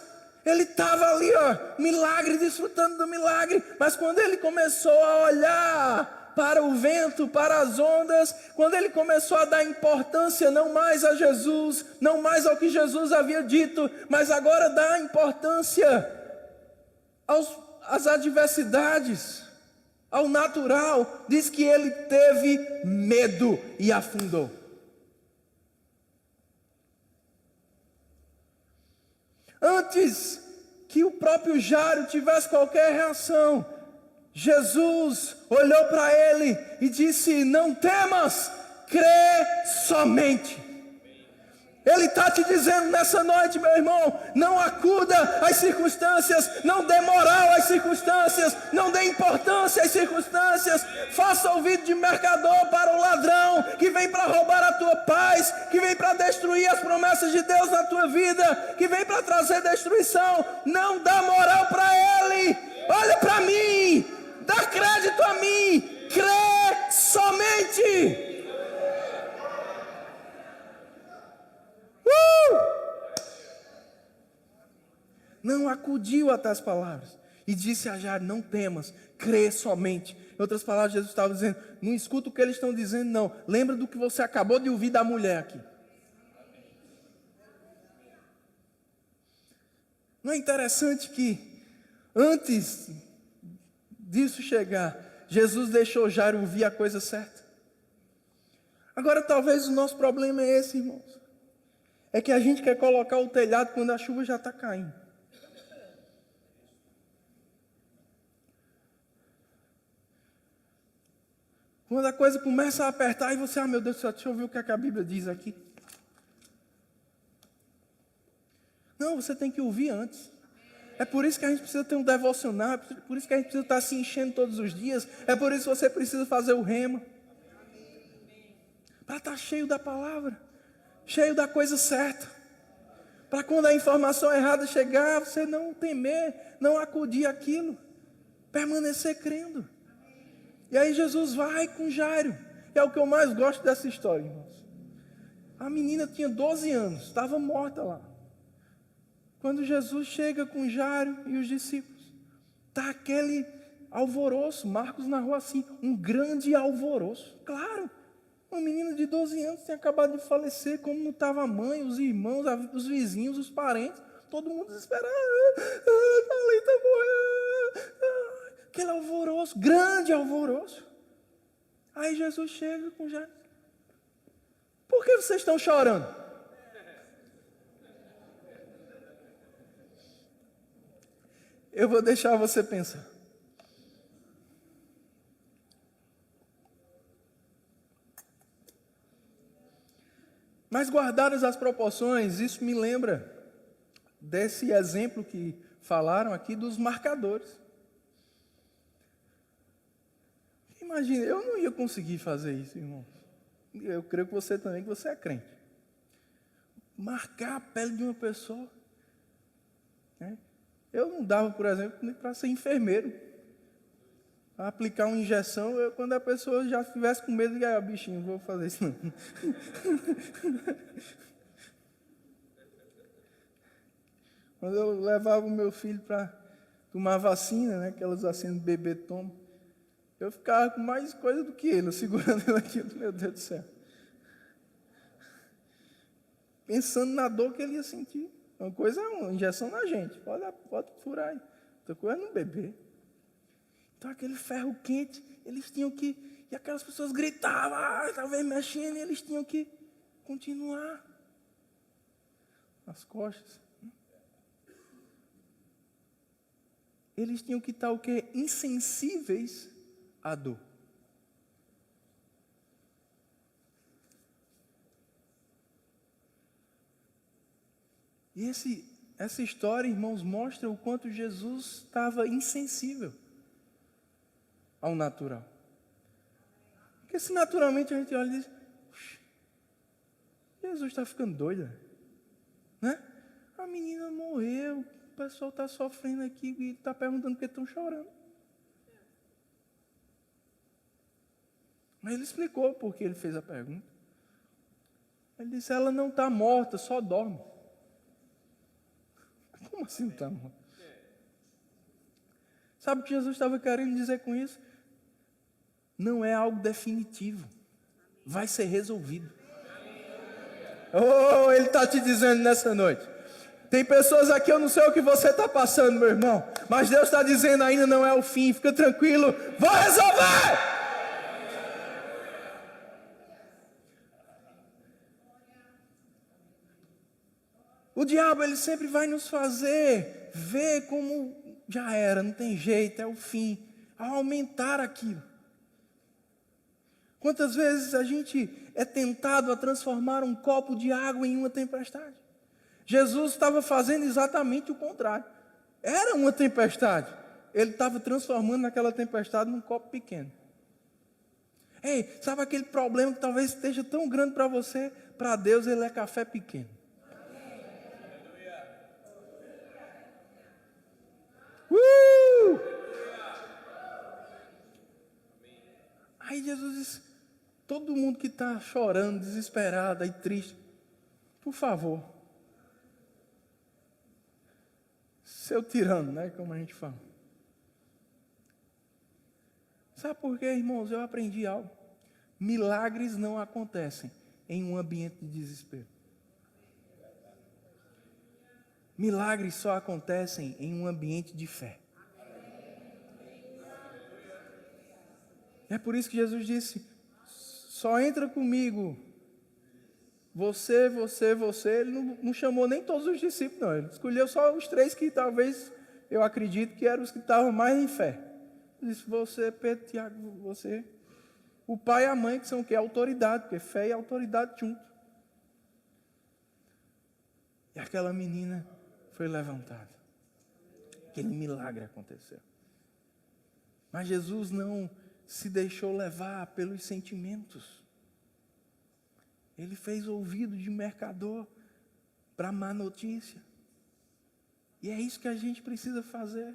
ele estava ali, milagre, desfrutando do milagre. Mas quando ele começou a olhar para o vento, para as ondas, quando ele começou a dar importância não mais a Jesus, não mais ao que Jesus havia dito, mas agora dar importância às adversidades, ao natural, diz que ele teve medo e afundou. Antes que o próprio Jairo tivesse qualquer reação, Jesus olhou para ele e disse: não temas, crê somente. Ele está te dizendo nessa noite, meu irmão, não acuda às circunstâncias, não dê moral às circunstâncias, não dê importância às circunstâncias, faça ouvido de mercador para o ladrão, que vem para roubar a tua paz, que vem para destruir as promessas de Deus na tua vida, que vem para trazer destruição. Não dá moral para ele, olha para mim, dá crédito a mim, crê somente. Não acudiu a tais palavras e disse a Jairo: não temas, crê somente. Em outras palavras, Jesus estava dizendo: não escuta o que eles estão dizendo, não. Lembra do que você acabou de ouvir da mulher aqui. Não é interessante que antes disso chegar, Jesus deixou Jairo ouvir a coisa certa? Agora talvez o nosso problema é esse, irmãos. É que a gente quer colocar o telhado quando a chuva já está caindo. Quando a coisa começa a apertar e você, meu Deus do céu, deixa eu ver o que a Bíblia diz aqui. Não, você tem que ouvir antes. É por isso que a gente precisa ter um devocional, é por isso que a gente precisa estar se enchendo todos os dias, é por isso que você precisa fazer o rema. Para estar cheio da palavra, cheio da coisa certa. Para quando a informação errada chegar, você não temer, não acudir àquilo, permanecer crendo. E aí Jesus vai com Jairo. É o que eu mais gosto dessa história, irmãos. A menina tinha 12 anos, estava morta lá. Quando Jesus chega com Jairo e os discípulos, está aquele alvoroço. Marcos narrou assim, um grande alvoroço. Claro, uma menina de 12 anos tinha acabado de falecer, como não estava a mãe, os irmãos, os vizinhos, os parentes, todo mundo desesperado. Thalita morreu. Aquele alvoroço, grande alvoroço. Aí Jesus chega com Jairo. Por que vocês estão chorando? Eu vou deixar você pensar. Mas guardadas as proporções, isso me lembra desse exemplo que falaram aqui dos marcadores. Imagina, eu não ia conseguir fazer isso, irmão. Eu creio que você também, que você é crente. Marcar a pele de uma pessoa. Né? Eu não dava, por exemplo, nem para ser enfermeiro. Para aplicar uma injeção, quando a pessoa já estivesse com medo, de bichinho, não vou fazer isso não. Quando eu levava o meu filho para tomar vacina, né, aquelas vacinas que bebê toma, eu ficava com mais coisa do que ele, segurando ele aqui, meu Deus do céu. Pensando na dor que ele ia sentir. Uma coisa é uma injeção na gente, pode furar aí. Outra coisa é no bebê. Então aquele ferro quente, eles tinham que... E aquelas pessoas gritavam, talvez mexendo, e eles tinham que continuar. As costas. Eles tinham que estar o quê? Insensíveis à dor. E essa história, irmãos, mostra o quanto Jesus estava insensível ao natural. Porque se naturalmente a gente olha e diz, Jesus está ficando doido, né? A menina morreu, o pessoal está sofrendo aqui e está perguntando por que estão chorando. Mas ele explicou por que ele fez a pergunta. Ele disse, ela não está morta, só dorme. Como assim não está morta? Sabe o que Jesus estava querendo dizer com isso? Não é algo definitivo. Vai ser resolvido. Oh, ele está te dizendo nessa noite. Tem pessoas aqui, eu não sei o que você está passando, meu irmão. Mas Deus está dizendo, ainda não é o fim. Fica tranquilo, vou resolver. O diabo, ele sempre vai nos fazer ver como já era, não tem jeito, é o fim. A aumentar aquilo. Quantas vezes a gente é tentado a transformar um copo de água em uma tempestade. Jesus estava fazendo exatamente o contrário. Era uma tempestade. Ele estava transformando aquela tempestade num copo pequeno. Ei, sabe aquele problema que talvez esteja tão grande para você? Para Deus ele é café pequeno. Aí Jesus disse, todo mundo que está chorando, desesperado e triste, por favor, seu tirano, né, como a gente fala. Sabe por quê, irmãos? Eu aprendi algo. Milagres não acontecem em um ambiente de desespero. Milagres só acontecem em um ambiente de fé. É por isso que Jesus disse, só entra comigo, você. Ele não chamou nem todos os discípulos, não. Ele escolheu só os 3 que talvez, eu acredito que eram os que estavam mais em fé. Ele disse, você, Pedro, Tiago, você. O pai e a mãe, que são o quê? Autoridade, porque fé e autoridade junto. E aquela menina foi levantada. Aquele milagre aconteceu. Mas Jesus não se deixou levar pelos sentimentos. Ele fez ouvido de mercador para má notícia. E é isso que a gente precisa fazer.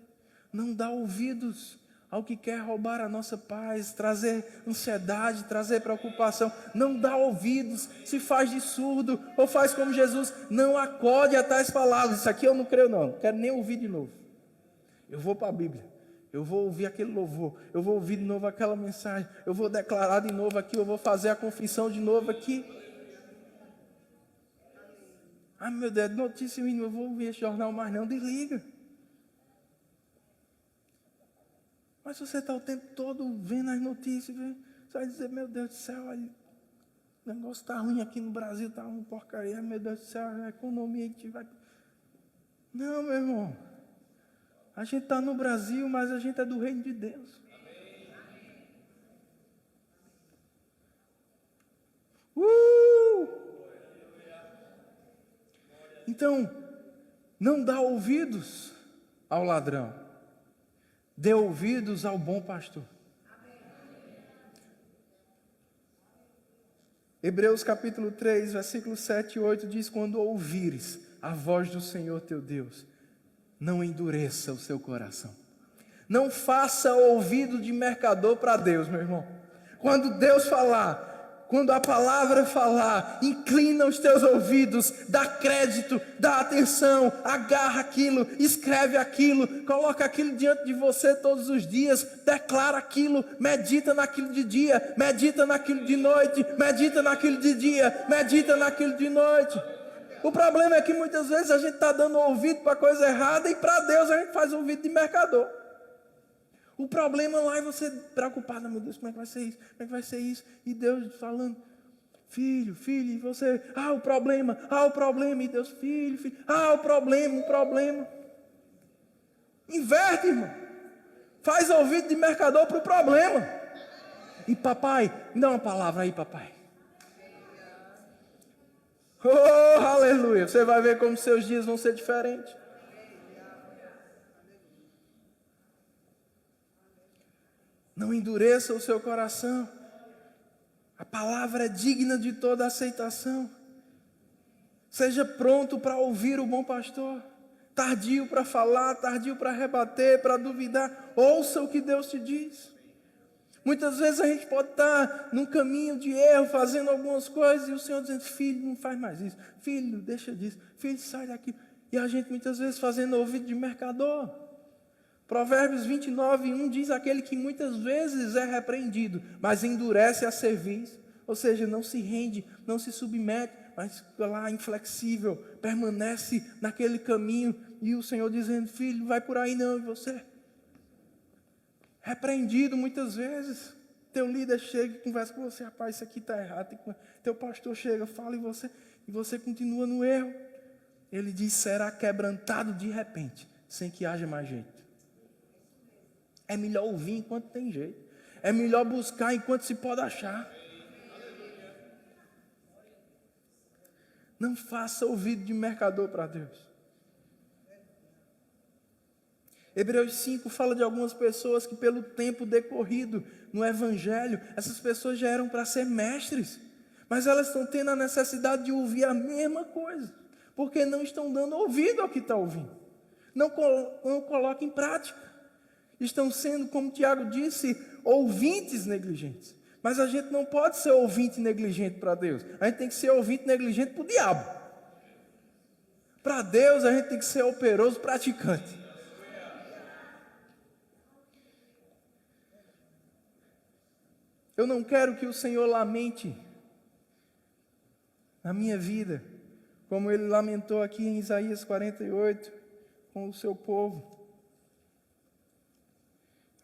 Não dar ouvidos ao que quer roubar a nossa paz, trazer ansiedade, trazer preocupação. Não dá ouvidos, se faz de surdo, ou faz como Jesus, não acode a tais palavras. Isso aqui eu não creio não quero nem ouvir de novo. Eu vou para a Bíblia, eu vou ouvir aquele louvor, eu vou ouvir de novo aquela mensagem, eu vou declarar de novo aqui, eu vou fazer a confissão de novo aqui. Ah, meu Deus, notícia mínima, eu vou ouvir esse jornal mais não, desliga. Mas se você está o tempo todo vendo as notícias, você vai dizer, meu Deus do céu, olha, o negócio está ruim aqui no Brasil, está uma porcaria, meu Deus do céu, a economia a gente vai... Não, meu irmão, a gente está no Brasil, mas a gente é do reino de Deus. Então, não dá ouvidos ao ladrão, dê ouvidos ao bom pastor. Hebreus capítulo 3, versículos 7 e 8 diz, quando ouvires a voz do Senhor teu Deus, não endureça o seu coração. Não faça ouvido de mercador para Deus, meu irmão. Quando Deus falar, quando a palavra falar, inclina os teus ouvidos, dá crédito, dá atenção, agarra aquilo, escreve aquilo, coloca aquilo diante de você todos os dias, declara aquilo, medita naquilo de dia, medita naquilo de noite, medita naquilo de dia, medita naquilo de noite. O problema é que muitas vezes a gente está dando ouvido para coisa errada e para Deus a gente faz ouvido de mercador. O problema lá é você preocupado, meu Deus, como é que vai ser isso? Como é que vai ser isso? E Deus falando, filho, e você, o problema, e Deus, filho, o problema. Inverte, irmão. Faz ouvido de mercador para o problema. E papai, me dá uma palavra aí, papai. Oh, aleluia. Você vai ver como seus dias vão ser diferentes. Não endureça o seu coração. A palavra é digna de toda aceitação. Seja pronto para ouvir o bom pastor. Tardio para falar, tardio para rebater, para duvidar. Ouça o que Deus te diz. Muitas vezes a gente pode estar num caminho de erro, fazendo algumas coisas, e o Senhor dizendo, filho, não faz mais isso. Filho, deixa disso. Filho, sai daqui. E a gente muitas vezes fazendo ouvido de mercador. Provérbios 29:1 diz, aquele que muitas vezes é repreendido, mas endurece a cerviz, ou seja, não se rende, não se submete, mas fica lá inflexível, permanece naquele caminho, e o Senhor dizendo, filho, vai por aí não, e você? Repreendido muitas vezes, teu líder chega e conversa com você, rapaz, isso aqui está errado, teu pastor chega, fala e você continua no erro, ele diz, será quebrantado de repente, sem que haja mais jeito. É melhor ouvir enquanto tem jeito. É melhor buscar enquanto se pode achar. Não faça ouvido de mercador para Deus. Hebreus 5 fala de algumas pessoas que pelo tempo decorrido no Evangelho, essas pessoas já eram para ser mestres, mas elas estão tendo a necessidade de ouvir a mesma coisa, porque não estão dando ouvido ao que está ouvindo, não colocam em prática, estão sendo, como Tiago disse, ouvintes negligentes. Mas a gente não pode ser ouvinte negligente para Deus, a gente tem que ser ouvinte negligente para o diabo. Para Deus a gente tem que ser operoso praticante. Eu não quero que o Senhor lamente na minha vida, como Ele lamentou aqui em Isaías 48, com o seu povo.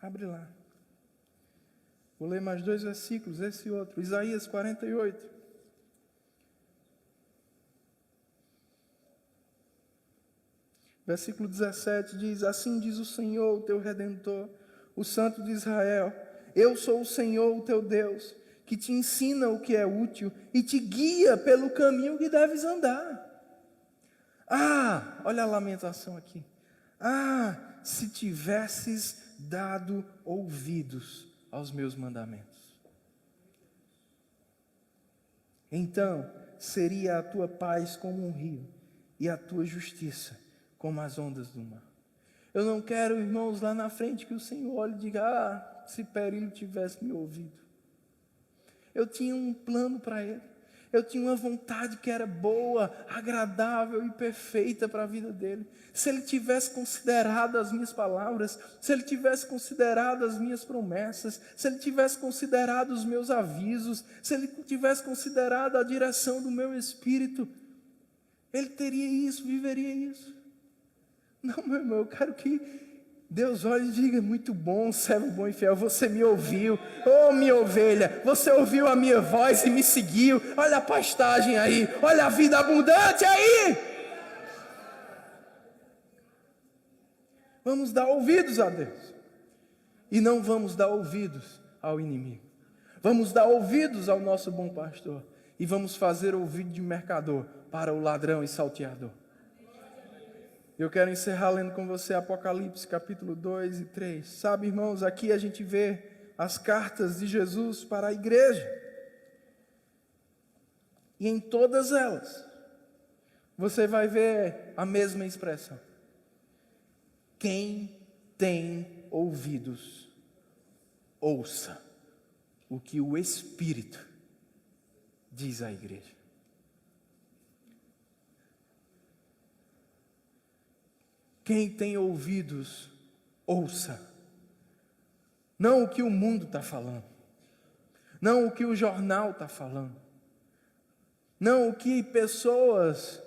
Abre lá. Vou ler mais 2 versículos, esse outro. Isaías 48. Versículo 17 diz: assim diz o Senhor, o teu Redentor, o Santo de Israel: eu sou o Senhor, o teu Deus, que te ensina o que é útil e te guia pelo caminho que deves andar. Ah, olha a lamentação aqui. Ah, se tivesses dado ouvidos aos meus mandamentos. Então seria a tua paz como um rio e a tua justiça como as ondas do mar. Eu não quero, irmãos, lá na frente que o Senhor olhe e diga: ah, se Perílio tivesse me ouvido. Eu tinha um plano para ele. Eu tinha uma vontade que era boa, agradável e perfeita para a vida dele. Se ele tivesse considerado as minhas palavras, se ele tivesse considerado as minhas promessas, se ele tivesse considerado os meus avisos, se ele tivesse considerado a direção do meu espírito, ele teria isso, viveria isso. Não, meu irmão, eu quero que Deus olhe e diga: muito bom, servo bom e fiel, você me ouviu, oh minha ovelha, você ouviu a minha voz e me seguiu. Olha a pastagem aí, olha a vida abundante aí. Vamos dar ouvidos a Deus, e não vamos dar ouvidos ao inimigo. Vamos dar ouvidos ao nosso bom pastor, e vamos fazer ouvido de mercador para o ladrão e salteador. Eu quero encerrar lendo com você Apocalipse capítulo 2 e 3. Sabe, irmãos, aqui a gente vê as cartas de Jesus para a igreja. E em todas elas, você vai ver a mesma expressão: quem tem ouvidos, ouça o que o Espírito diz à igreja. Quem tem ouvidos, ouça. Não o que o mundo está falando. Não o que o jornal está falando. Não o que pessoas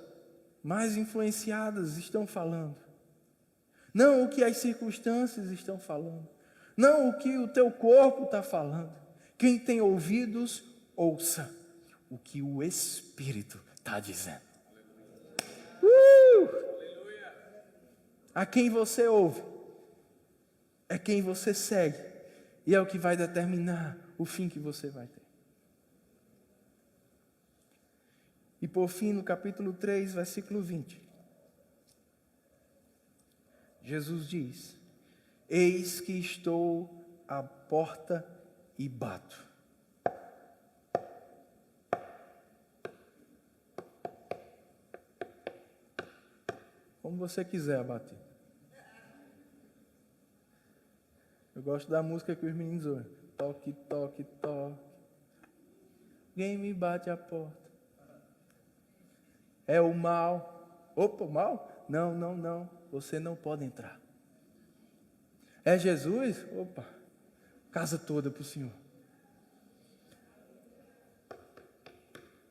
mais influenciadas estão falando. Não o que as circunstâncias estão falando. Não o que o teu corpo está falando. Quem tem ouvidos, ouça o que o Espírito está dizendo. A quem você ouve é quem você segue, e é o que vai determinar o fim que você vai ter. E por fim, no capítulo 3, versículo 20, Jesus diz: eis que estou à porta e bato. Como você quiser bater. Eu gosto da música que os meninos ouvem. Toque, toque, toque. Alguém me bate a porta. É o mal. Opa, o mal? Não, não, não. Você não pode entrar. É Jesus? Opa. Casa toda para o Senhor.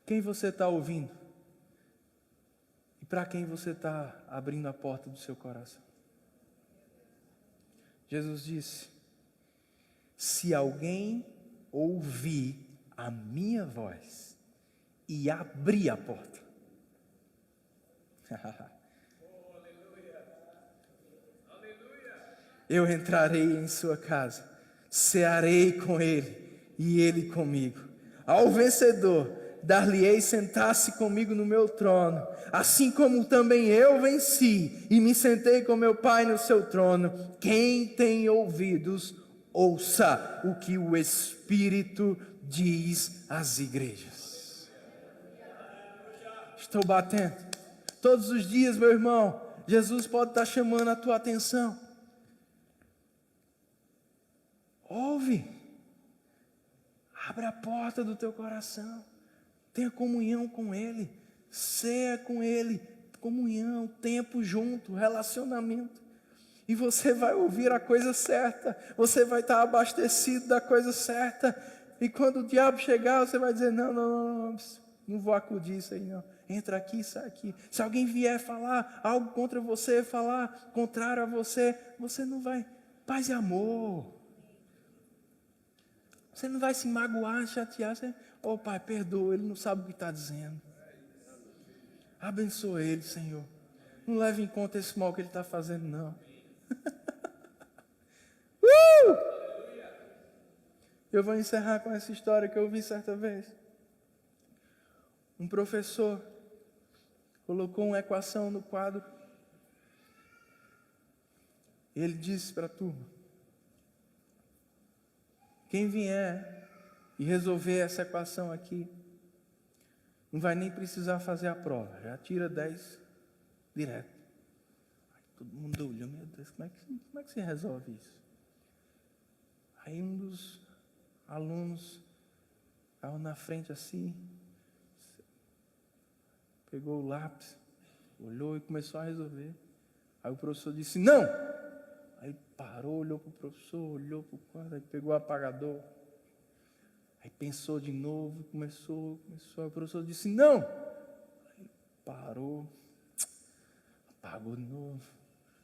Quem você está ouvindo? E para quem você está abrindo a porta do seu coração? Jesus disse: se alguém ouvir a minha voz e abrir a porta, eu entrarei em sua casa, cearei com ele e ele comigo. Ao vencedor dar-lhe-ei sentar-se comigo no meu trono, assim como também eu venci e me sentei com meu Pai no seu trono. Quem tem ouvidos, ouça o que o Espírito diz às igrejas. Estou batendo. Todos os dias, meu irmão, Jesus pode estar chamando a tua atenção. Ouve. Abre a porta do teu coração. Tenha comunhão com Ele. Ceia com Ele. Comunhão, tempo junto, relacionamento. E você vai ouvir a coisa certa. Você vai estar abastecido da coisa certa. E quando o diabo chegar, você vai dizer, não vou acudir isso aí não. Entra aqui, sai aqui. Se alguém vier falar algo contra você, falar contrário a você, você não vai. Paz e amor. Você não vai se magoar, chatear. Você, Pai, perdoa, ele não sabe o que está dizendo. Abençoa ele, Senhor. Não leve em conta esse mal que ele está fazendo, não. Eu vou encerrar com essa história que eu vi certa vez. Um professor colocou uma equação no quadro. Ele disse para a turma: quem vier e resolver essa equação aqui, não vai nem precisar fazer a prova, já tira 10 direto. Todo mundo olhou, meu Deus, como é que se resolve isso? Aí um dos alunos estava na frente assim, pegou o lápis, olhou e começou a resolver. Aí o professor disse, não! Aí parou, olhou para o professor, olhou para o quadro, aí pegou o apagador. Aí pensou de novo, começou. Aí o professor disse, não! Aí parou, apagou de novo.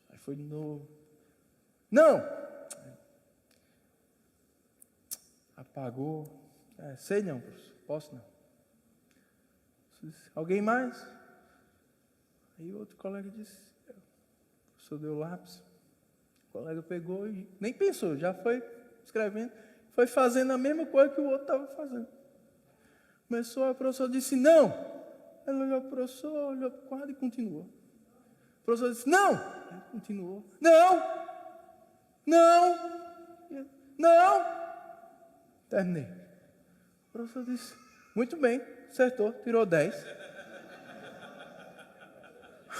Aí foi de novo. Não! Apagou. Sei não, professor, posso não. Disse, alguém mais? Aí outro colega disse, o professor deu lápis. O colega pegou e nem pensou, já foi escrevendo, foi fazendo a mesma coisa que o outro estava fazendo. Começou, o professor disse, não! Ele olhou para o professor, olhou para o quadro e continuou. O professor disse, não! Ele continuou. Não! Não! Não! Terminei. O professor disse, muito bem, acertou, tirou 10.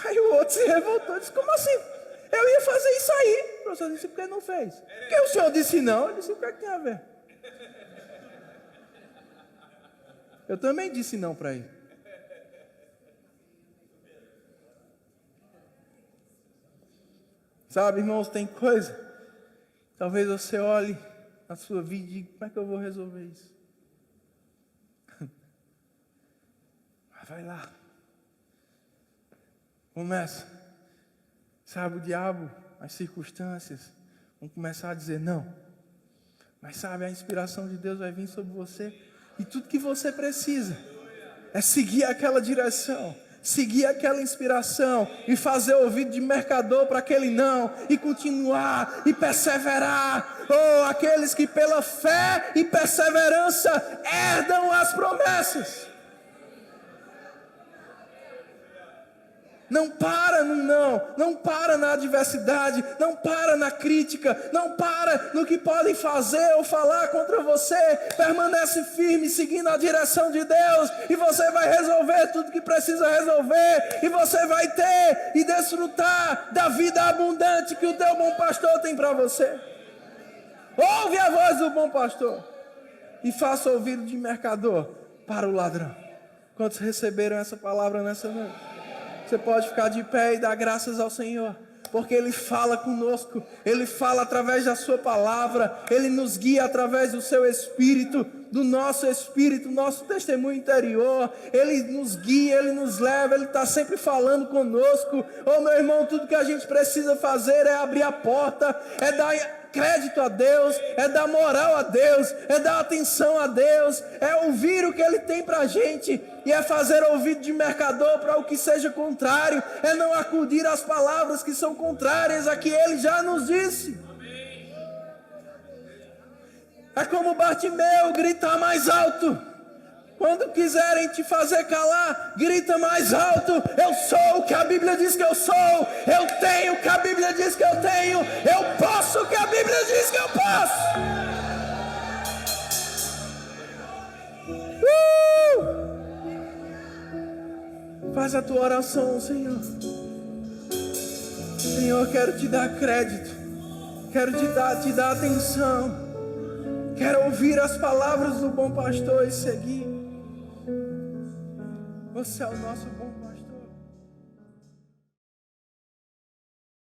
Aí o outro se revoltou, disse, como assim? Eu ia fazer isso aí. O professor disse, por que não fez? Porque o senhor disse não. Ele disse, o que é que tem a ver? Eu também disse não para ele. Sabe, irmãos, tem coisa. Talvez você olhe na sua vida e diga, como é que eu vou resolver isso? Vai lá. Começa. Sabe, o diabo, as circunstâncias vão começar a dizer não. Mas sabe, a inspiração de Deus vai vir sobre você. E tudo que você precisa é seguir aquela direção. Seguir aquela inspiração e fazer ouvido de mercador para aquele não, e continuar, e perseverar. Aqueles que pela fé e perseverança herdam as promessas. Não para no não para na adversidade, não para na crítica, não para no que podem fazer ou falar contra você. Permanece firme, seguindo a direção de Deus, e você vai resolver tudo que precisa resolver, e você vai ter e desfrutar da vida abundante que o teu bom pastor tem para você. Ouve a voz do bom pastor e faça ouvido de mercador para o ladrão. Quantos receberam essa palavra nessa noite? Você pode ficar de pé e dar graças ao Senhor, porque Ele fala conosco, Ele fala através da sua palavra, Ele nos guia através do seu Espírito, do nosso Espírito, nosso testemunho interior. Ele nos guia, Ele nos leva, Ele está sempre falando conosco. Meu irmão, tudo que a gente precisa fazer é abrir a porta, é dar crédito a Deus, é dar moral a Deus, é dar atenção a Deus, é ouvir o que Ele tem para a gente, e é fazer ouvido de mercador para o que seja contrário, é não acudir às palavras que são contrárias a que Ele já nos disse. É como Bartimeu gritar mais alto, Quando quiserem te fazer calar, grita mais alto: eu sou o que a Bíblia diz que eu sou, eu tenho o que a Bíblia diz que eu tenho, eu posso o que a Bíblia diz que eu posso. Faz a tua oração, Senhor. Senhor, quero te dar crédito, quero te dar atenção, quero ouvir as palavras do bom pastor e seguir. Você é o nosso bom